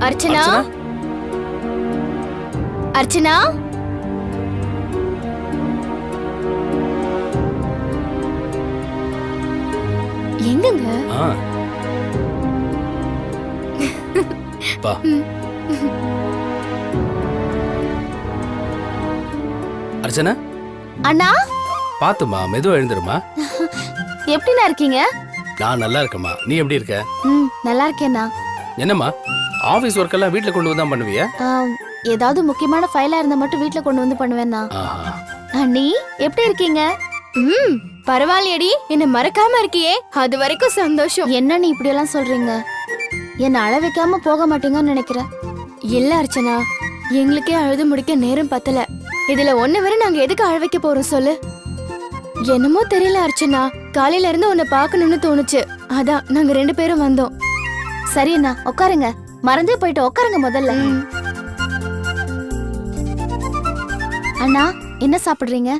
அர்ச்சனா அர்ச்சனா எங்கங்க? பா அர்ச்சனா அண்ணா பாத்துமா மெதுவா எழுந்துருமா. எப்படிண்ணா இருக்கீங்க? நான் நல்லா இருக்கேம்மா, நீ எப்படி இருக்க? நல்லா இருக்கேண்ணா. என்னம்மா ஆபீஸ் ஒர்க் எல்லாம் வீட்ல கொண்டு வந்து தான் பண்ணுவியா? ஏதாவது முக்கியமான ஃபைலா இருந்தா மட்டும் வீட்ல கொண்டு வந்து பண்ணுவேண்ணா. அண்ணி எப்படி இருக்கீங்க? பரவாயில்லையடி, என்ன மறக்காம இருக்கியே, அது வரைக்கும் சந்தோஷம். என்ன நீ இப்படி எல்லாம் சொல்றீங்க? என்ன அழ வைக்காம போக மாட்டீங்கன்னு நினைக்கிறேன். இல்ல அர்ச்சனா, எங்களுக்கே அழுது முடிக்க நேரம் பத்தல. இதுல ஒண்ணு வரை நாங்க எதுக்கு அழ வைக்க போறோம் சொல்லு? என்னமோ தெரியல அர்ச்சனா, காலையில இருந்து உன்னை பார்க்கணும்னு தோணுச்சு, அதான் நாங்க 2 பேரும் வந்தோம். சரி அண்ணா, உட்காருங்க. மறந்தே போயிட்டு உட்காருங்க முதல்ல. அண்ணா என்ன சாப்பிடுறீங்க?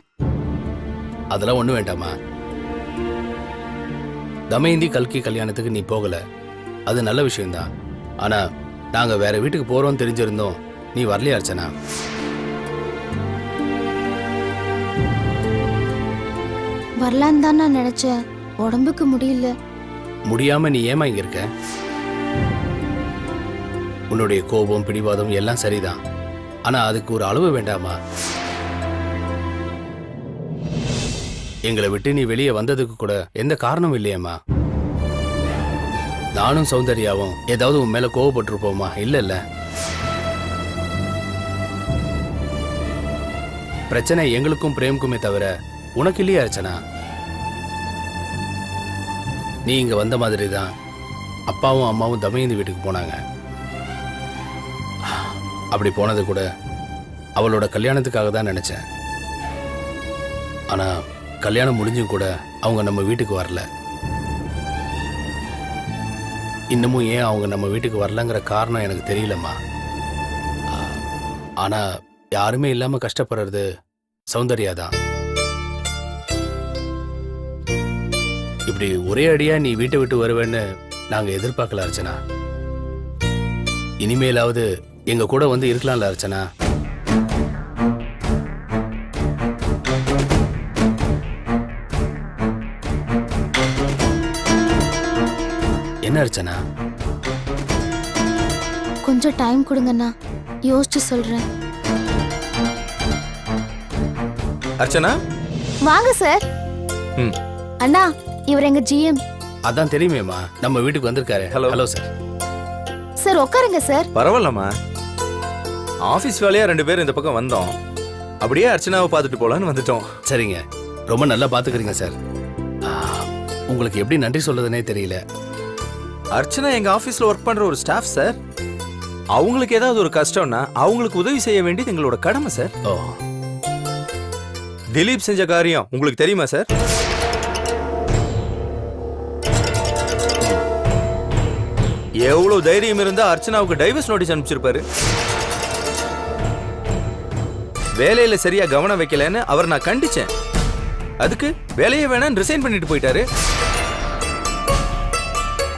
அதெல்லாம் ஒண்ணு வேண்டாமா. தமயந்தி கல்கி கல்யாணத்துக்கு நீ போகல, அது நல்ல விஷயம்தான். ஆனா நாங்க வேற வீட்டுக்கு போறோம் தெரிஞ்சிருந்தோம், நீ வரலையா அர்ச்சனா? வரலான்னு தான் நான் நினைச்சேன், உடம்புக்கு முடியல. முடியாம நீ ஏமா இங்க இருக்க? உன்னுடைய கோபம் பிடிவாதம் எல்லாம் சரிதான், ஆனா அதுக்கு ஒரு அளவு வேண்டாமா? எங்களை விட்டு நீ வெளியே வந்ததுக்கு கூட எந்த காரணமும் இல்லையம்மா. நானும் சௌந்தர்யாவும் ஏதாவது உன் மேல கோவப்பட்டிருப்போமா? இல்ல. பிரச்சனை எங்களுக்கும் பிரேமுக்குமே தவிர உனக்கு இல்லையா அர்ச்சனா? நீ இங்க வந்த மாதிரி தான் அப்பாவும் அம்மாவும் தமயந்தி வீட்டுக்கு போனாங்க. அப்படி போனது கூட அவளோட கல்யாணத்துக்காக தான் நினைச்சேன். ஆனா கல்யாணம் முடிஞ்சும் கூட அவங்க நம்ம வீட்டுக்கு வரல. இன்னமும் ஏன் அவங்க நம்ம வீட்டுக்கு வரலங்கிற காரணம் எனக்கு தெரியலம்மா. ஆனா யாருமே இல்லாம கஷ்டப்படுறது சௌந்தர்யா தான். இப்படி ஒரே அடியா நீ வீட்டை விட்டு வருவேன்னு நாங்க எதிர்பார்க்கல அர்ச்சனா. இனிமேலாவது எங்க கூட வந்து இருக்கலாம்ல அர்ச்சனா? என்ன அர்ச்சனா? கொஞ்சம் டைம் கொடுங்கண்ணா, யோசிச்சு சொல்றேன். அர்ச்சனா வாங்க சார். அண்ணா, இவர் எங்க ஜிஎம். அதான் தெரியுமேம்மா, நம்ம வீட்டுக்கு வந்திருக்காரு. ஹலோ. Hello sir. சார் உட்காருங்க சார். பரவாயில்லம்மா, ஆபீஸ் வேலையா 2 பேரும் இந்த பக்கம் வந்தோம், அப்படியே அர்ச்சனாவை பார்த்துட்டு போலான்னு வந்துட்டோம். சரிங்க, ரொம்ப நல்லா பாத்துக்கிறீங்க சார். உங்களுக்கு எப்படி நன்றி சொல்றதுனே தெரியல. அர்ச்சனா எங்க ஆபீஸ்ல ஒர்க் பண்ற ஒரு ஸ்டாஃப் சார். அவங்களுக்கு ஏதாவது ஒரு கஷ்டம்னா அவங்களுக்கு உதவி செய்ய வேண்டியது எங்களோட கடமை சார். ஓ, திலீப் செஞ்ச காரியம் உங்களுக்கு தெரியுமா சார்? எவ்வளவு தைரியம் இருந்தா அர்ச்சனாவுக்கு டைவர்ஸ் நோட்டீஸ் அனுப்பிச்சிருப்பாரு. வேலையில சரியா கவனம் வைக்கலன்னு அவர் நான் கண்டிச்சேன். அதுக்கு வேலையை வேணான்னு ரிசைன் பண்ணிட்டு போயிட்டாரு.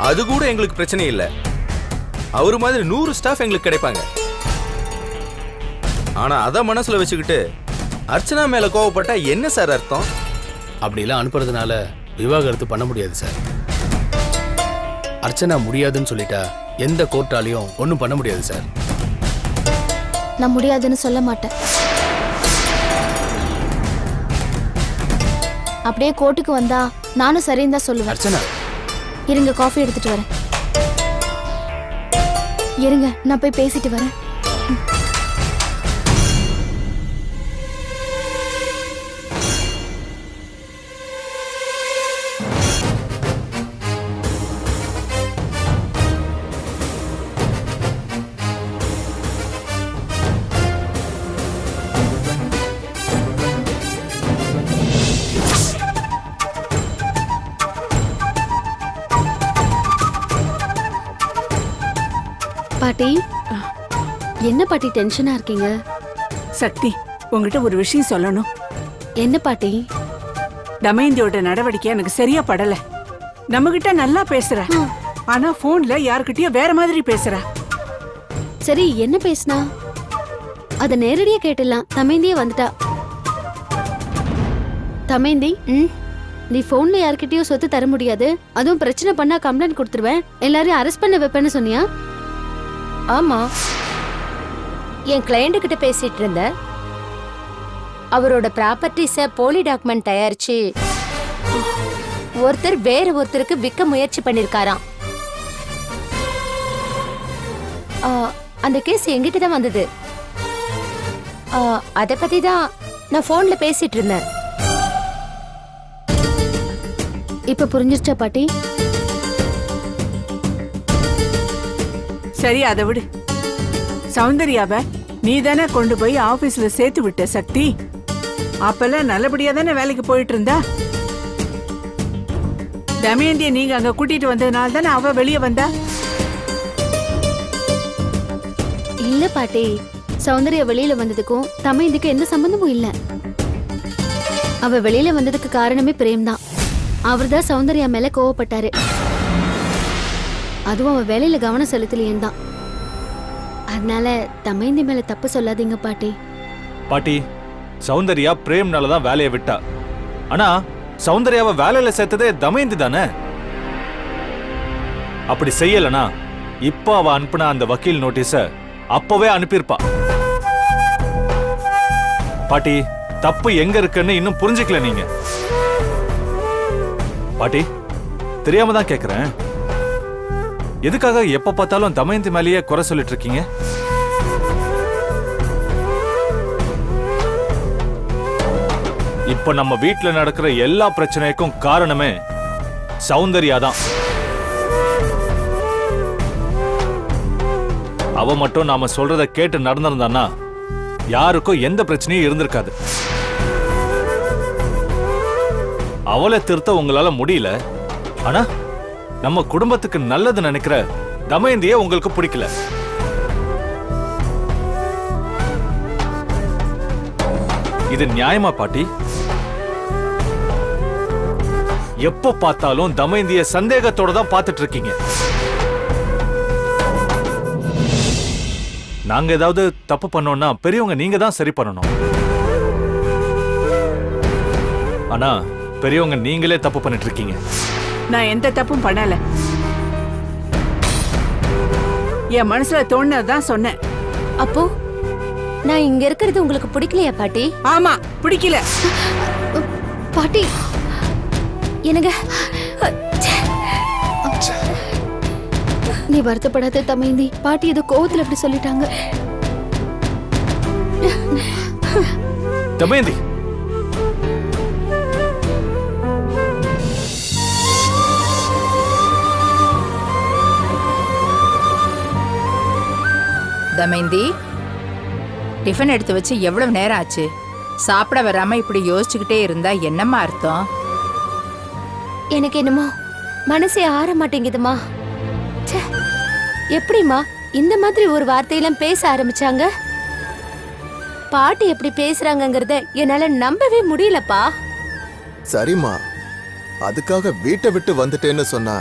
அது கூட எங்களுக்கு பிரச்சனை இல்லை, அவரு மாதிரி 100 ஸ்டாஃப் எங்களுக்கு கிடைப்பாங்க. ஆனா அத மனசுல வச்சுக்கிட்டு அர்ச்சனா மேல கோவப்பட்டா என்ன சார் அர்த்தம்? அப்படிலாம் அனுப்புறதுனால விவாகரத்து பண்ண முடியாது சார். அர்ச்சனா முடியாதுன்னு சொல்லிட்டா எந்த கோர்ட்டாலையும் ஒன்றும் பண்ண முடியாது சார். நான் முடியாதுன்னு சொல்ல மாட்டேன். அப்படியே கோர்ட்டுக்கு வந்தா நானும் சரின்னு தான் சொல்லுவேன். அர்ச்சனா, இருங்க, காஃபி எடுத்துட்டு வரேன். இருங்க, நான் போய் பேசிட்டு வரேன். பாட்டி, என்ன பாட்டி டென்ஷனா இருக்கீங்க? சக்தி, உங்ககிட்ட ஒரு விஷயம் சொல்லணும். என்ன பாட்டி? தமயந்தியோட நடவடிக்கை எனக்கு சரியா படல. நம்ம கிட்ட நல்லா பேசுற, ஆனா போன்ல யார்கிட்டயோ வேற மாதிரி பேசுற. சரி என்ன பேசினா? அத நேரடியா கேட்டுலாம். தமேந்தியே வந்துட்டா. தமேந்தி, நீ போன்ல யார்கிட்டயும் சொத்து தர முடியாது, அதுவும் பிரச்சனை பண்ணா கம்ப்ளைண்ட் கொடுத்துருவேன், எல்லாரையும் அரெஸ்ட் பண்ண வைப்பேன்னு சொன்னியா? ஆமா, என் கிளையண்ட் கிட்ட பேசிட்டு இருந்த. அவரோட ப்ராப்பர்ட்டிஸ போலி டாக்குமெண்ட் தயாரிச்சு ஒருத்தர் வேற ஒருத்தருக்கு விற்க முயற்சி பண்ணிருக்காராம். அந்த கேஸ் எங்கிட்ட தான் வந்தது. அத பத்தி தான் நான் போன்ல பேசிட்டு இருந்தேன். இப்ப புரிஞ்சிருச்சா பாட்டி? சரி, அதை விடு. சௌந்தர்யாவ நீ தானே கொண்டு போய் ஆபீஸ்ல சேர்த்து விட்ட சக்தி. அப்பெல்லாம் நல்லபடியா தானே வேலைக்கு போயிட்டு இருந்தா. தமயந்திய நீங்க அங்க கூட்டிட்டு வந்ததுனால தானே அவ வெளியே வந்தா. இல்ல பாட்டி, சௌந்தர்யா வெளியில வந்ததுக்கும் தமயந்திக்கு எந்த சம்பந்தமும் இல்ல. அவ வெளியில வந்ததுக்கு காரணமே பிரேம் தான். அவர்தான் சௌந்தர்யா மேல கோவப்பட்டாரு. அதுவும் அவ வேலையில கவனம் செலுத்தலையேன்னு தான். அதனால தமயந்தி மேல தப்பு சொல்லாதீங்க பாட்டி. பாட்டி, சௌந்தர்யா பிரேம்னால தான் வேலையை விட்டா. ஆனா சௌந்தர்யாவை வேலையில சேர்த்ததே தமயந்தி தானே. அப்படி செய்யலனா இப்ப அவ அனுப்புன அந்த வக்கீல் நோட்டீஸ அப்பவே அனுப்பியிருப்பா. பாட்டி, தப்பு எங்க இருக்குன்னு இன்னும் புரிஞ்சுக்கல நீங்க. பாட்டி, தெரியாம தான் கேக்குறேன். எதுக்காக எப்ப பார்த்தாலும் தமயந்தி மேலேயே குறை சொல்லிட்டு இருக்கீங்க? இப்ப நம்ம வீட்ல நடக்கிற எல்லா பிரச்சனைக்கும் காரணமே சௌந்தர்யா தான். அவ மட்டும் நாம சொல்றத கேட்டு நடந்திருந்தான்னா யாருக்கும் எந்த பிரச்சனையும் இருந்திருக்காது. அவளை திருத்த உங்களால முடியல. ஆனா நம்ம குடும்பத்துக்கு நல்லது நினைக்கிற தமயந்தியே உங்களுக்கு பிடிக்கல. இது நியாயமா பாட்டி? எப்ப பார்த்தாலும் தமயந்திய சந்தேகத்தோட தான் பார்த்துட்டு இருக்கீங்க. நாங்க ஏதாவது தப்பு பண்ணோம்னா பெரியவங்க நீங்க தான் சரி பண்ணணும். ஆனா பெரியவங்க நீங்களே தப்பு பண்ணிட்டு இருக்கீங்க. நான் எந்த தப்பும் பண்ணல. என் மனசுல தோணுனதான் சொன்னேன். அப்போ நான் இங்க இருக்கிறது உங்களுக்கு பிடிக்கலையா பாட்டி? ஆமா, பிடிக்கல. பாட்டி எனக்கு நீ வருத்தப்படாத தமயந்தி. பாட்டி ஏதோ கோவத்துல அப்படி சொல்லிட்டாங்க. தமயந்தி, தமயந்தி, டிஃபன் எடுத்து வச்சு எவ்வளவு நேரம் ஆச்சு? சாப்பிட வராம இப்படி யோசிச்சுக்கிட்டே இருந்தா என்னம்மா அர்த்தம்? எனக்கு என்னமோ மனசே ஆற மாட்டேங்குதுமா. எப்படிமா இந்த மாதிரி ஒரு வார்த்தையெல்லாம் பேச ஆரம்பிச்சாங்க? பாட்டி எப்படி பேசுறாங்கங்கறத என்னால நம்பவே முடியலப்பா. சரிம்மா, அதுக்காக வீட்டை விட்டு வந்துட்டேன்னு சொன்னா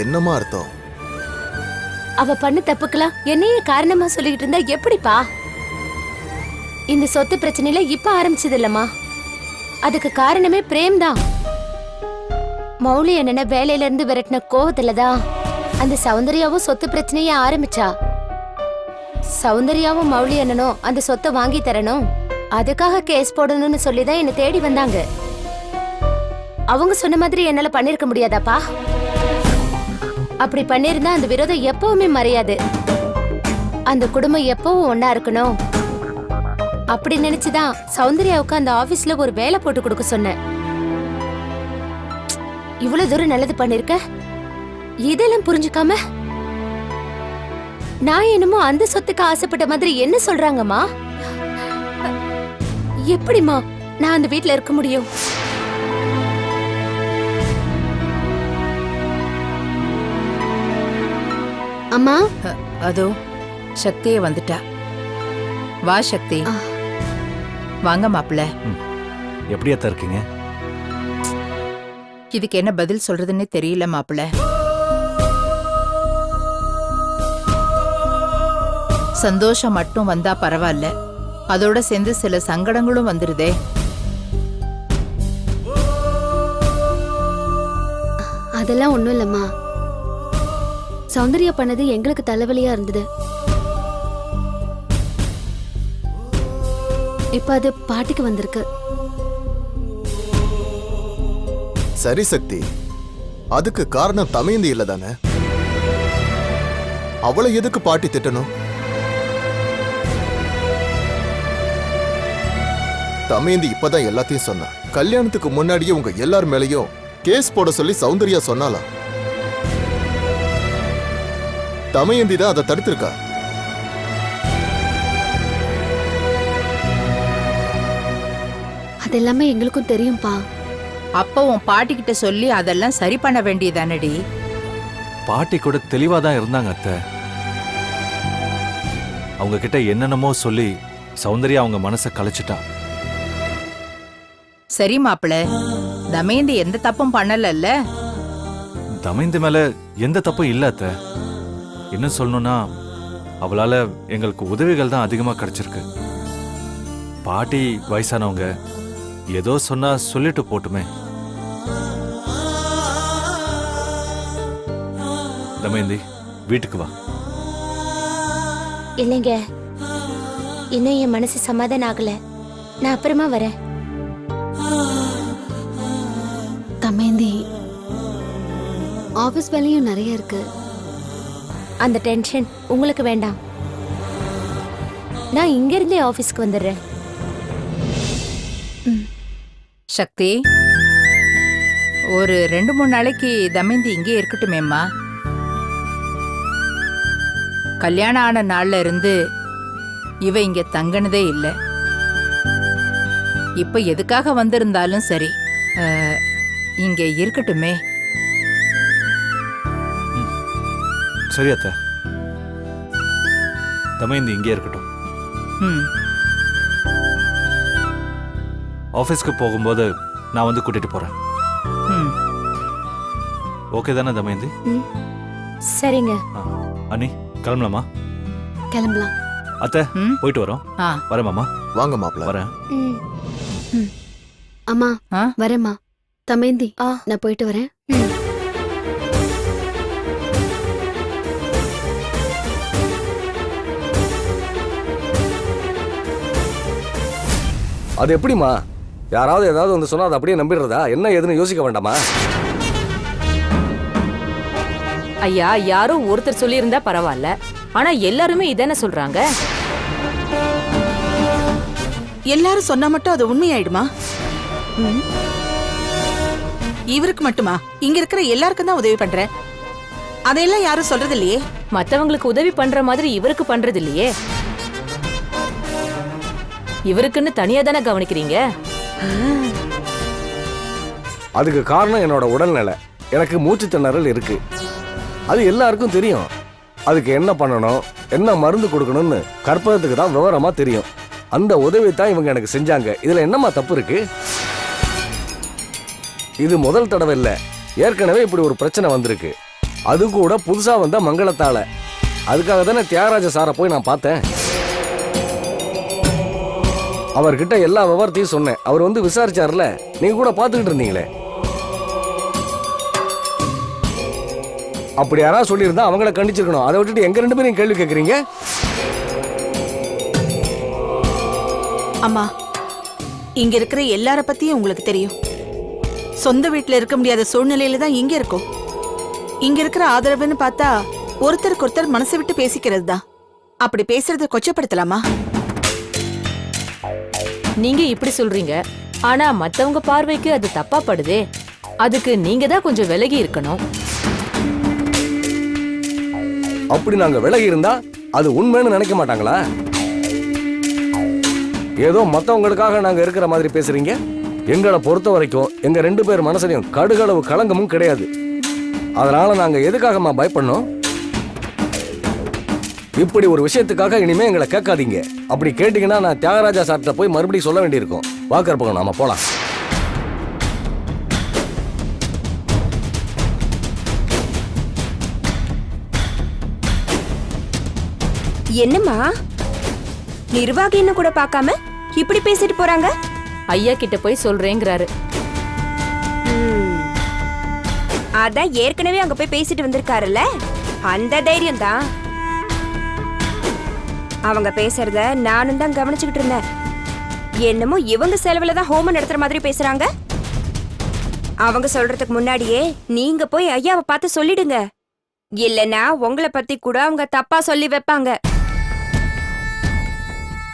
என்னமா அர்த்தம்? அவ பண்ண தப்புக்கெல்லாம் என்னையே காரணமா சொல்லிட்டு இருந்தா எப்படிப்பா? இந்த சொத்து பிரச்சனையில இப்ப ஆரம்பிச்சது இல்லம்மா, அதுக்கு காரணமே பிரேம் தான். மௌலி அண்ணனை வேலையில இருந்து விரட்டின கோவத்துலதான் அந்த சௌந்தர்யாவும் சொத்து பிரச்சனைய ஆரம்பிச்சா. சௌந்தர்யாவும் மௌலி அண்ணனும் அந்த சொத்தை வாங்கி தரணும், அதுக்காக கேஸ் போடணும்னு சொல்லிதான் என்ன தேடி வந்தாங்க. அவங்க சொன்ன மாதிரி என்னால பண்ணிருக்க முடியாதாப்பா? அப்படி பண்ணிருந்தா அந்த விரோதம் எப்பவுமே மறையாது. அந்த குடும்பம் எப்பவும் ஒன்னா இருக்கணும் அப்படி நினைச்சுதான் சௌந்தர்யாவுக்கு அந்த ஆபீஸ்ல ஒரு வேலை போட்டு கொடுக்க சொன்னேன். இவ்வளவு தூரம் நல்லது பண்ணிருக்க, இதெல்லாம் புரிஞ்சுக்காம நான் என்னமோ அந்த சொத்துக்கு ஆசைப்பட்ட மாதிரி என்ன சொல்றாங்கம்மா? எப்படிமா நான் அந்த வீட்ல இருக்க முடியும்? அம்மா, அதோ சக்தியே வந்துட்டா. வா சக்தி. வாங்க மாப்பிள்ள. எப்படியாத்தான் இருக்கீங்க? இதுக்கு என்ன பதில் சொல்றதுன்னே தெரியல மாப்பிள்ள. சந்தோஷம் மட்டும் வந்தா பரவாயில்ல, அதோட சேர்ந்து சில சங்கடங்களும் வந்துருதே. அதெல்லாம் ஒண்ணும் இல்லம்மா. சௌந்தர்யா பண்ணது எங்களுக்கு தலைவலியா இருந்தது. இப்ப அது பாட்டிக்கு வந்திருக்கு. சரி சக்தி, அதுக்கு காரணம் தமையந்தி இல்ல தானே? அவளை எதுக்கு பாட்டி திட்டணும்? தமையந்தி இப்பதான் எல்லாத்தையும் சொன்னா. கல்யாணத்துக்கு முன்னாடியே உங்க எல்லார் மேலயும் கேஸ் போட சொல்லி சௌந்தர்யா சொன்னாலா? தமையந்தி தான் அதை தடுத்திருக்கா. அதெல்லாமே எங்களுக்கும் தெரியும்பா. அப்ப உன் பாட்டி கிட்ட சொல்லி அதெல்லாம் சரி பண்ண வேண்டியதானடி. பாட்டி கூட தெளிவா தான் இருந்தாங்க அத்தை. அவங்க கிட்ட என்னென்னமோ சொல்லி சௌந்தர்யா அவங்க மனசை கலைச்சிட்டா. சரி மாப்பிள, தமயந்தி எந்த தப்பும் பண்ணலல்ல? தமைந்து மேல எந்த தப்பும் இல்ல அத்தை. என்ன சொல்லணும்னா, அவளால எங்களுக்கு உதவிகள் தான் அதிகமா கிடைச்சிருக்கு. பாட்டி வயசானவங்க, ஏதோ சொன்னா சொல்லிட்டு போட்டுமே. தமயந்தி, வீட்டுக்கு வா. இல்லைங்க, இன்னும் என் மனசு சமாதானம் ஆகல. நான் அப்புறமா வரேன். தமேந்தி, ஆபீஸ் வேலையும் நிறைய இருக்கு. அந்த டென்ஷன் உங்களுக்கு வேண்டாம். நான் இங்க இருந்தே ஆபீஸ்க்கு வந்துடுறேன். சக்தி, ஒரு 2-3 நாளைக்கு தமயந்தி இங்கே இருக்கட்டுமேம்மா. கல்யாணம் ஆன நாள்ல இருந்து இவ இங்க தங்கினதே இல்லை. இப்ப எதுக்காக வந்திருந்தாலும் சரி, இங்க இருக்கட்டுமே. சரி அத்தை, தமயந்தி இங்கே இருக்கட்டும். ம். ஆபீஸ்க்கு போகும்போது நான் வந்து கூட்டிட்டு போறேன். ம். ஓகே தானே தமயந்தி? சரிங்க. அண்ணி, கிளம்பலாமா? கிளம்பலாம். அத்தை, ம். போயிட்டு வரோம். ஆ. வரேன் மாமா. வாங்க மாப்பிள்ள. வரேன். அம்மா, ஆ? வரேம்மா. தமேந்தி, ஆ. நான் போயிட்டு வரேன். அது எப்படிமா? யாராவது ஏதாவது வந்து சொன்னா அதை அப்படியே நம்பிடுறதா? என்ன ஏதுன்னு யோசிக்க வேண்டாமா? ஐயா, யாரோ ஒருத்தர் சொல்லியிருந்தா பரவாயில்ல, ஆனா எல்லாருமே இதானே சொல்றாங்க. எல்லாரும் சொன்னா மட்டும் அது உண்மையாயிடுமா? இவருக்கு மட்டுமா? இங்க இருக்கிற எல்லாருக்கும் தான் உதவி பண்றேன். அதையெல்லாம் யாரும் சொல்றது இல்லையே. மத்தவங்களுக்கு உதவி பண்ற மாதிரி இவருக்கு பண்றது இல்லையே. இவருக்குன்னு தனியா தானே கவனிக்கிறீங்க. அதுக்கு காரணம் என்னோட உடல்நிலை. எனக்கு மூச்சு திணறல் இருக்கு. அது எல்லாருக்கும் தெரியும். அதுக்கு என்ன பண்ணணும், என்ன மருந்து கொடுக்கணும்னு கற்பதற்கு தான் விவரமா தெரியும். அந்த உதவி தான் இவங்க எனக்கு செஞ்சாங்க. இதுல என்னமா தப்பு இருக்கு? இது முதல் தடவை இல்ல, ஏற்கனவே இப்படி ஒரு பிரச்சனை வந்திருக்கு. அது கூட புதுசா வந்த மங்களத்தால. அதுக்காக தானே தியாகராஜ சாரை போய் நான் பார்த்தேன். அவர்கிட்ட எல்லா விவரத்தையும் சொன்னேன். அவர் வந்து விசாரிச்சார்ல, நீங்க கூட பார்த்துக்கிட்டு இருந்தீங்களே. அப்படி யாராவது சொல்லியிருந்தா அவங்கள கண்டிச்சிருக்கணும். அதை விட்டுட்டு எங்க 2 பேரும் கேள்வி கேட்குறீங்க? அம்மா, இங்க இருக்கிற எல்லார பத்தியும் உங்களுக்கு தெரியும். சொந்த வீட்டுல இருக்க முடியாத சூழ்நிலையில தான் இங்க இருக்கோம். இங்க இருக்கிற ஆதரவுன்னு பார்த்தா ஒருத்தருக்கு ஒருத்தர் மனசை விட்டு பேசிக்கிறது தான். அப்படி பேசுறத கொச்சப்படுத்தலாமா? நீங்க இப்படி சொல்றீங்க, ஆனா மத்தவங்க பார்வைக்கு அது தப்பா படுதே. அதுக்கு நீங்க தான் கொஞ்சம் விலகி இருக்கணும். அப்படி நாங்க விலகி இருந்தா அது உண்மைன்னு நினைக்க மாட்டாங்களா? ஏதோ மத்தவங்களுக்காக நாங்க இருக்கிற மாதிரி பேசுறீங்க. எங்களை பொறுத்த வரைக்கும் எங்க 2 பேர் மனசுலயும் கடுகளவு களங்கமும் கிடையாது. அதனால நாங்க எதுக்காகமா பயப்படணும்? இப்படி ஒரு விஷயத்துக்காக இனிமே எங்களை கேட்காதீங்க. அப்படி கேட்டீங்கன்னா நான் தியாகராஜா சார்ட்ட போய் மறுபடியும் சொல்ல வேண்டியிருக்கும். வாக்கற்போம், நாம போலாம். என்னம்மா நிர்வாகின்னு கூட பார்க்காம இப்படி பேசிட்டு போறாங்க? ஐயா கிட்ட போய் சொல்றேங்கிறாரு. அதான் ஏற்கனவே அங்க போய் பேசிட்டு வந்திருக்காருல்ல, அந்த தைரியம் தான். அவங்க பேசுறத நானும் தான் கவனிச்சுக்கிட்டு இருந்தேன். என்னமோ இவங்க செலவுல தான் ஹோமம் நடத்துற மாதிரி பேசுறாங்க. அவங்க சொல்றதுக்கு முன்னாடியே நீங்க போய் ஐயாவை பார்த்து சொல்லிடுங்க. இல்லனா உங்களை பத்தி கூட அவங்க தப்பா சொல்லி வைப்பாங்க.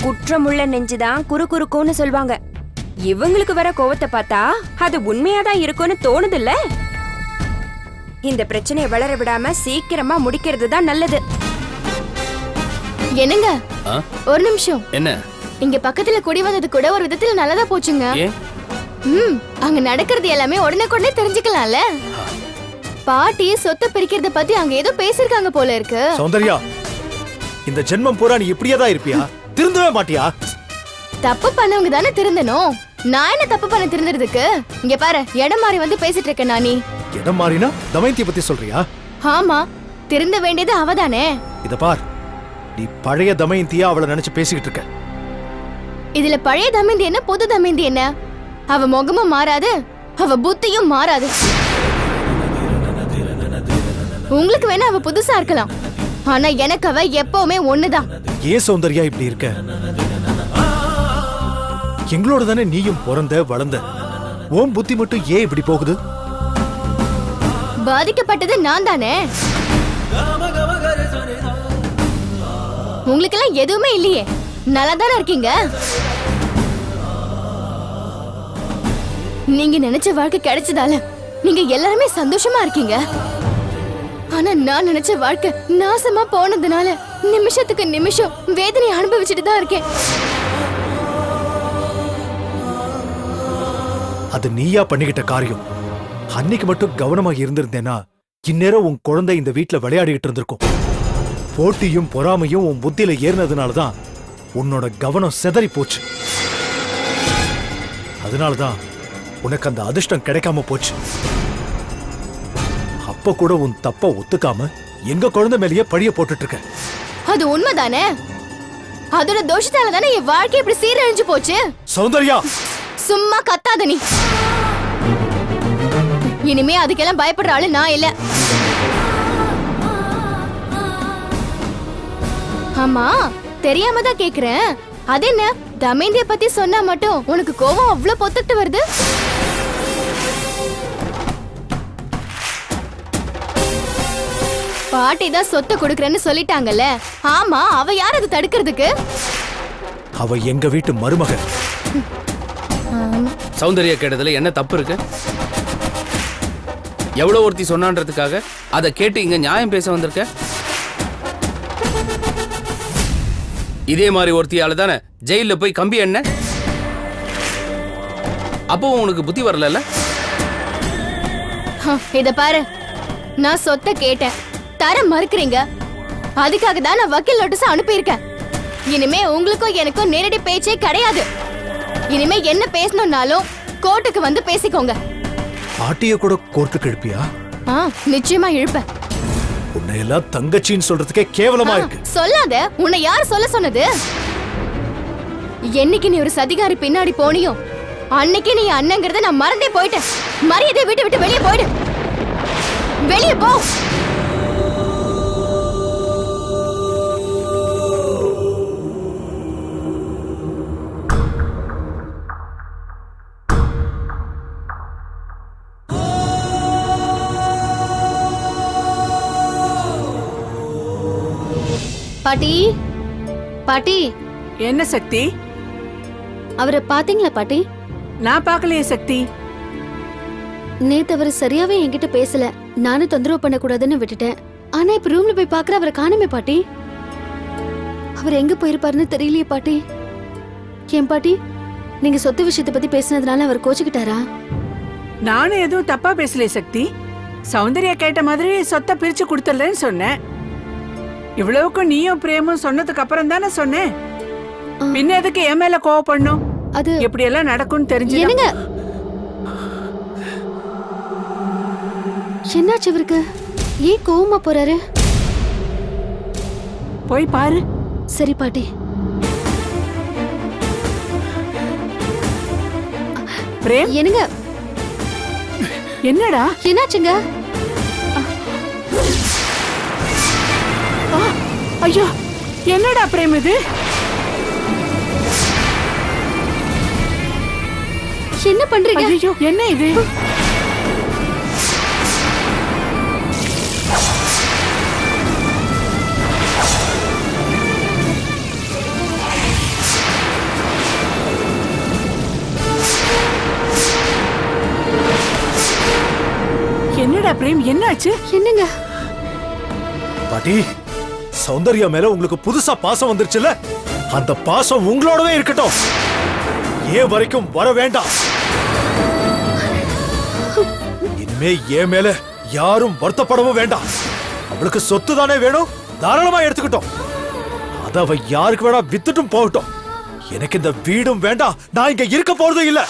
குற்றமுள்ள நெஞ்சுதான் குறுகுறுக்கும்னு சொல்வாங்க. இவங்களுக்கு வர கோவத்தை பார்த்தா அது உண்மையாதான் இருக்கும்னு தோணுதுல்ல. இந்த பிரச்சனையை வளர விடாம சீக்கிரமா முடிக்கிறது தான் நல்லது. என்னங்க ஆ? ஒரு நிமிஷம். என்ன? இங்க பக்கத்துல குடி வந்தது கூட ஒரு விதத்துல நல்லதா போச்சுங்க. ஏன்? அங்க நடக்கிறது எல்லாமே உடனே தெரிஞ்சுக்கலாம்ல. பாட்டி சொத்தை பிரிக்கிறத பத்தி அங்க ஏதோ பேசிருக்காங்க போல இருக்கு. சௌந்தர்யா, இந்த ஜென்மம் பூரா நீ இப்படியே தான் இருப்பியா? திருந்தவே மாட்டியா? தப்பு பண்ணவங்க தானே திருந்தணும். நான் என்ன தப்பு பண்ண திருந்துறதுக்கு? இங்க பாரு, இடம் மாறி வந்து பேசிட்டு இருக்க நானி. இடம் மாறினா தமயந்தியை பத்தி சொல்றியா? ஆமா, திருந்த வேண்டியது அவதானே. இத பார், நீ பழைய தமயந்தியா அவளை நினைச்சு பேசிக்கிட்டு இருக்க. இதுல பழைய தமேந்தி என்ன, புது தமேந்தி என்ன? அவ முகமும் மாறாது, அவ புத்தியும் மாறாது. உங்களுக்கு வேணா அவ புதுசா இருக்கலாம், ஆனா எனக்கு அவ எப்பவுமே ஒண்ணுதான். ஏன் சௌந்தர்யா இப்படி இருக்க? எங்களோட தானே நீயும் பிறந்த வளர்ந்த. ஓம் புத்தி மட்டும் ஏன் இப்படி போகுது? பாதிக்கப்பட்டது நான் தானே. உங்களுக்கு எல்லாம் எதுவுமே இல்லையே, நல்லா தானே இருக்கீங்க. நீங்க நினைச்ச வாழ்க்கை கிடைச்சதால நீங்க எல்லாருமே சந்தோஷமா இருக்கீங்க. ஆனா நான் நினைச்ச வாழ்க்கை நாசமா போனதுனால நிமிஷத்துக்கு நிமிஷம் வேதனை அனுபவிச்சுட்டு தான் இருக்கேன். அது நீயா பண்ணிக்கிட்ட காரியம். அன்னைக்கு மட்டும் கவனமா இருந்திருந்தேன்னா இந்நேரம் உன் குழந்தை இந்த வீட்டுல விளையாடிக்கிட்டு இருந்திருக்கும். போட்டியும் பொறாமையும் உன் புத்தியில ஏறினதுனாலதான் உன்னோட கவனம் சிதறி போச்சு. அதனாலதான் உனக்கு அந்த அதிர்ஷ்டம் கிடைக்காம போச்சு. அப்ப கூட உன் தப்ப ஒத்துக்காம எங்க குழந்தை மேலேயே பழிய போட்டுட்டு இருக்க. அது உண்மைதானே. அதோட தோஷத்தால தானே என் வாழ்க்கை இப்படி சீரழிஞ்சு போச்சு. சௌந்தர்யா, சும்மா கத்தாத நீ. இனிமே அதுக்கெல்லாம் பயப்படுற ஆளு நான் இல்ல. ஆமா, தெரியாம தான் கேக்குறேன். அது என்ன, தமேந்திய பத்தி சொன்னா மட்டும் உனக்கு கோவம் அவ்வளவு பொத்துட்டு வருது? பாட்டி தான் சொத்தை கொடுக்கறேன்னு சொல்லிட்டாங்கல்ல. ஆமா, அவ யார் அது தடுக்கிறதுக்கு? அவ எங்க வீட்டு மருமக. சௌந்தர்யா கேட்டதுல என்ன தப்பு இருக்கு? எவ்வளவு ஒருத்தி சொன்னான்றதுக்காக அதை கேட்டு இங்க நியாயம் பேச வந்திருக்க? இதே மாதிரி ஒருத்தியால தானே ஜெயில போய் கம்பி என்ன? அப்பவும் உனக்கு புத்தி வரல? இத பாரு, நான் சொத்தை கேட்டேன், தர மறுக்கிறீங்க. அதுக்காக தான் நான் வக்கீல் நோட்டீஸ் அனுப்பியிருக்கேன். இனிமே உங்களுக்கும் எனக்கும் நேரடி பேச்சே கிடையாது. இனிமே என்ன பேசணும்னாலும் கோர்ட்டுக்கு வந்து பேசிக்கோங்க. பாட்டிய கூட கோர்ட்டுக்கு எழுப்பியா? நிச்சயமா இழுப்பேன். உன்னை எல்லாம் தங்கச்சின்னு சொல்றதுக்கே கேவலமா இருக்கு. சொல்லாத. உன்னை யார் சொல்ல சொன்னது? என்னைக்கு நீ ஒரு சதிகாரி பின்னாடி போனியோ அன்னைக்கு நீ அண்ணங்கிறத நான் மறந்தே போயிட்டேன். மரியாதை விட்டு விட்டு வெளியே போயிடு. வெளியே போ. பாட்டி, பாட்டி. என்ன சக்தி? அவரை பாத்தீங்களா பாட்டி? நான் பார்க்கலையே சக்தி. நேத்து அவர் சரியாவே என்கிட்ட பேசல. நானும் தொந்தரவு பண்ணக்கூடாதுன்னு விட்டுட்டேன். ஆனா இப்ப ரூம்ல போய் பாக்குற அவரை காணுமே பாட்டி. அவர் எங்க போயிருப்பாருன்னு தெரியலையே பாட்டி. ஏன் பாட்டி, நீங்க சொத்து விஷயத்தை பத்தி பேசினதுனால அவர் கோச்சுக்கிட்டாரா? நானும் எதுவும் தப்பா பேசலையே சக்தி. சௌந்தர்யா கேட்ட மாதிரி சொத்தை பிரிச்சு கொடுத்துடலன்னு சொன்னேன். இவ்வளவுக்கும் நீயும் பிரேமும் சொன்னதுக்கு அப்புறம் தானே சொன்னேன். பின்ன எதுக்கு என் மேல கோவப்படணும்? அது எப்படி எல்லாம் நடக்கும்னு தெரிஞ்சு. என்னங்க என்னாச்சு இவருக்கு? ஏன் கோவமா போறாரு? போய் பாரு. சரி பாட்டி. பிரேம் என்னங்க என்னடா என்னாச்சுங்க? ஐயோ என்னடா பிரேம் இது? என்ன பண்றீங்க? ஐயோ என்ன இது? என்னடா பிரேம் என்னாச்சு? என்னங்க? பாட்டி, சௌந்தர்யா மேல உங்களுக்கு புதுசா பாசம் வந்துருச்சுல, அந்த பாசம் உங்களோடவே இருக்கட்டும். ஏன் வரைக்கும் வர வேண்டாம். இனிமே ஏன் மேல யாரும் வருத்தப்படவும் வேண்டாம். அவளுக்கு சொத்து தானே வேணும், தாராளமா எடுத்துக்கிட்டோம். அத அவ யாருக்கு வேணா வித்துட்டும் போகட்டும். எனக்கு இந்த வீடும் வேண்டாம், நான் இங்க இருக்க போறதும் இல்ல.